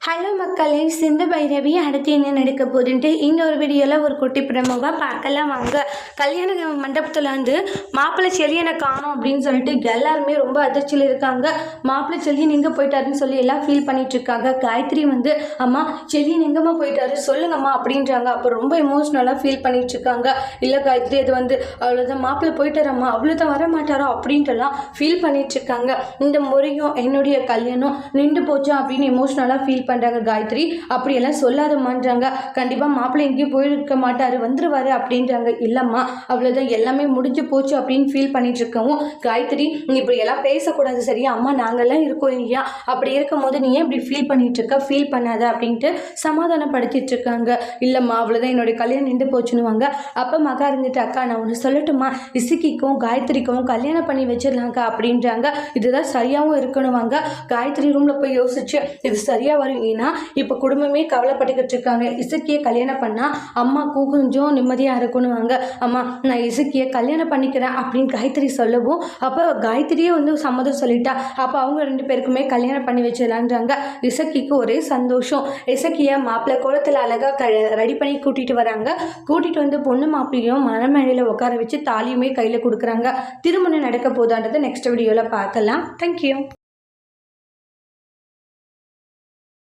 Hello மக்களே, சிந்து பைரவி அடுத்து என்ன நடக்க போகுதுன்ட்டு இந்த ஒரு வீடியோவில் ஒரு குட்டி பிரமுகமாக பார்க்கலாம் வாங்க. கல்யாண மண்டபத்தில் வந்து மாப்பிள்ளை செல்லியனை காணோம் அப்படின்னு சொல்லிட்டு எல்லாருமே ரொம்ப அதிர்ச்சியில் இருக்காங்க. மாப்பிள்ளை செல்லியன் எங்கே போயிட்டாருன்னு சொல்லி எல்லாம் ஃபீல் பண்ணிட்டு இருக்காங்க. காயத்ரி வந்து அம்மா செல்லியன் எங்கம்மா போயிட்டாரு சொல்லுங்கம்மா அப்படின்றாங்க. அப்போ ரொம்ப எமோஷ்னலாக ஃபீல் பண்ணிட்டு இருக்காங்க. இல்லை காயத்ரி அது வந்து அவ்வளோதான் மாப்பிள்ளை போயிட்டாரம்மா அவ்வளோதான் வர மாட்டாரோ அப்படின்ட்டுலாம் ஃபீல் பண்ணிட்டு இருக்காங்க. இந்த முறையும் என்னுடைய கல்யாணம் நின்று போச்சா அப்படின்னு எமோஷ்னலாக ஃபீல் பண்ணுறாங்க காயத்ரி. அப்படியெல்லாம் சொல்லாதம்மான்றாங்க. கண்டிப்பாக மாப்பிள்ளை எங்கேயும் போயிருக்க மாட்டார் வந்துருவாரு அப்படின்றாங்க. இல்லைம்மா அவ்வளோதான் எல்லாமே முடிஞ்சு போச்சு அப்படின்னு ஃபீல் பண்ணிட்டு இருக்கவும் காயத்ரி நீ இப்படி எல்லாம் பேசக்கூடாது சரியா அம்மா நாங்கள்லாம் இருக்கோம் இல்லையா அப்படி இருக்கும் போது நீ ஏன் இப்படி ஃபீல் பண்ணிட்டு இருக்க ஃபீல் பண்ணாத அப்படின்ட்டு சமாதானப்படுத்திட்டு இருக்காங்க. இல்லைம்மா அவ்வளோதான் என்னுடைய கல்யாணம் நின்று போச்சுன்னுவாங்க. அப்போ மகா இருந்துட்டு அக்கா நான் ஒன்று சொல்லட்டுமா இசுக்கிக்கும் காயத்ரிக்கும் கல்யாணம் பண்ணி வச்சிடலாங்க்கா அப்படின்றாங்க. இதுதான் சரியாகவும் இருக்கணுவாங்க. காயத்ரி ரூமில் போய் யோசிச்சு இது சரியாக வரும். ஏன்னா இப்போ குடும்பமே கவலைப்பட்டுக்கிட்டு இருக்காங்க. இசக்கியை கல்யாணம் பண்ணால் அம்மாவுக்கும் கொஞ்சம் நிம்மதியாக இருக்கணுவாங்க. அம்மா நான் இசக்கியை கல்யாணம் பண்ணிக்கிறேன் அப்படின்னு காயத்ரி சொல்லவும் அப்போ காயத்ரியே வந்து சம்மதம் சொல்லிட்டா. அப்போ அவங்க ரெண்டு பேருக்குமே கல்யாணம் பண்ணி வச்சிடலான்றாங்க. இசக்கிக்கு ஒரே சந்தோஷம். இசக்கியை மாப்பிள்ளை கோலத்தில் அழகாக ரெடி பண்ணி கூட்டிகிட்டு வராங்க. கூட்டிகிட்டு வந்து பொண்ணு மாப்பிள்ளையும் மணமேடையில் உட்கார வச்சு தாலியுமே கையில் கொடுக்குறாங்க. திருமணம் நடக்க போதான்றதை நெக்ஸ்ட் வீடியோவில் பார்க்கலாம். தேங்க்யூ.